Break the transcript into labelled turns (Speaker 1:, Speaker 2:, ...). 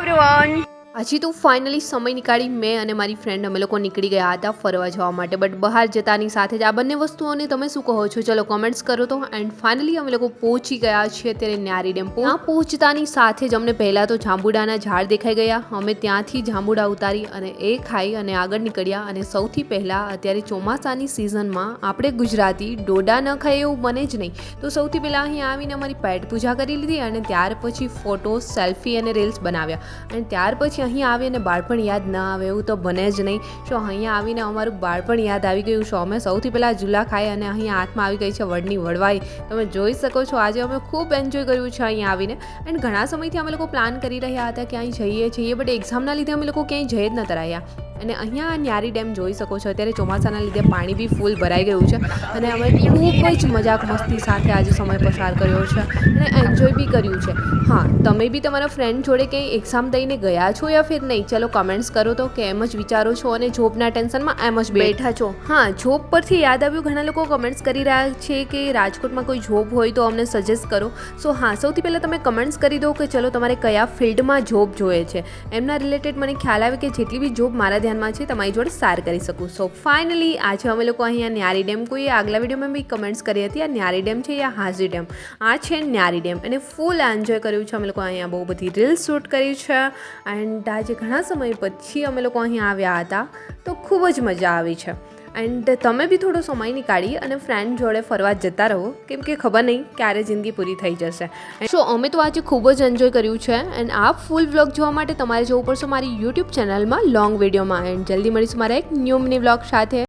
Speaker 1: Everyone, હજી તો finally સમય નીકાળી મેં અને મારી ફ્રેન્ડ અમે લોકો નીકળી ગયા હતા ફરવા જવા માટે. બટ બહાર જતાની સાથે જ આ બંને વસ્તુઓને તમે શું કહો છો? ચલો કોમેન્ટ્સ કરો તો. એન્ડ ફાઇનલી અમે લોકો પહોંચી ગયા છીએ અત્યારે ન્યારી ડેમ. ત્યાં પહોંચતાની સાથે જ અમને પહેલાં તો જાંબુડાના ઝાડ દેખાઈ ગયા. અમે ત્યાંથી જાંબુડા ઉતારી અને એ ખાઈ અને આગળ નીકળ્યા. અને સૌથી પહેલાં અત્યારે ચોમાસાની સિઝનમાં આપણે ગુજરાતી ડોડા ન ખાઈએ એવું બને જ નહીં. તો સૌથી પહેલાં અહીં આવીને અમારી પેટ પૂજા કરી લીધી અને ત્યાર પછી ફોટો, સેલ્ફી અને રીલ્સ બનાવ્યા. અને ત્યાર પછી અહીંયા આવીને બાળપણ યાદ ના આવે એવું તો બને જ નહીં. સો અહીંયા આવીને અમારું બાળપણ યાદ આવી ગયું. સો અમે સૌથી પહેલાં ઝૂલા ખાઈ અને અહીંયા હાથમાં આવી ગઈ છે વડની વડવાઈ. તમે જોઈ શકો છો આજે અમે ખૂબ એન્જોય કર્યું છે અહીંયા આવીને. એન્ડ ઘણા સમયથી અમે લોકો પ્લાન કરી રહ્યા હતા કે અહીં જઈએ છીએ, બટ એક્ઝામના લીધે અમે લોકો ક્યાંય જઈ જ નતા રહ્યા. અને અહીંયા ન્યારી ડેમ જોઈ શકો છો અત્યારે ચોમાસાના લીધે પાણી બી ફૂલ ભરાઈ ગયું છે. અને અમે ખૂબ જ મજાક મસ્તી સાથે આજે સમય પસાર કર્યો છે અને એન્જોય બી કર્યું છે. હા, તમે બી તમારા ફ્રેન્ડ જોડે કંઈ એક્ઝામ દઈને ગયા છો યા ફિર નહીં? ચલો કમેન્ટ્સ કરો તો કે એમ જ વિચારો છો અને જોબના ટેન્શનમાં એમ જ બેઠા છો. હા, જોબ પરથી યાદ આવ્યું, ઘણા લોકો કમેન્ટ્સ કરી રહ્યા છે કે રાજકોટમાં કોઈ જોબ હોય તો અમને સજેસ્ટ કરો. સો હા, સૌથી પહેલાં તમે કમેન્ટ્સ કરી દો કે ચલો તમારે કયા ફિલ્ડમાં જોબ જોઈએ છે. એમના રિલેટેડ મને ખ્યાલ આવે કે જેટલી બી જોબ મારા ધ્યાનમાં છે તમારી જોડે શેર કરી શકું. સો ફાઇનલી આજે અમે લોકો અહીંયા ન્યારી ડેમ, કોઈ આગલા વિડીયોમાં બી કમેન્ટ્સ કરી હતી આ ન્યારી ડેમ છે યા હાજી ડેમ. આ છે ન્યારી ડેમ અને ફૂલ એન્જોય કર્યું છે અમે લોકો. અહીંયા બહુ બધી રીલ્સ શૂટ કરી છે. એન્ડ આજે ઘણા સમય પછી અમે લોકો અહીંયા આવ્યા હતા તો ખૂબ જ મજા આવી છે. એન્ડ તમે બી થોડો સમય નીકાળી અને ફ્રેન્ડ જોડે ફરવા જતા રહો, કેમ કે ખબર નહીં ક્યારે જિંદગી પૂરી થઈ જશે. સો અમે તો આજે ખૂબ જ એન્જોય કર્યું છે. એન્ડ આ ફૂલ વ્લોગ જોવા માટે તમારે જવું પડશે મારી યુટ્યુબ ચેનલમાં લોંગ વિડીયોમાં. એન્ડ જલ્દી મળીશું મારા એક ન્યૂ મિની વ્લોગ સાથે.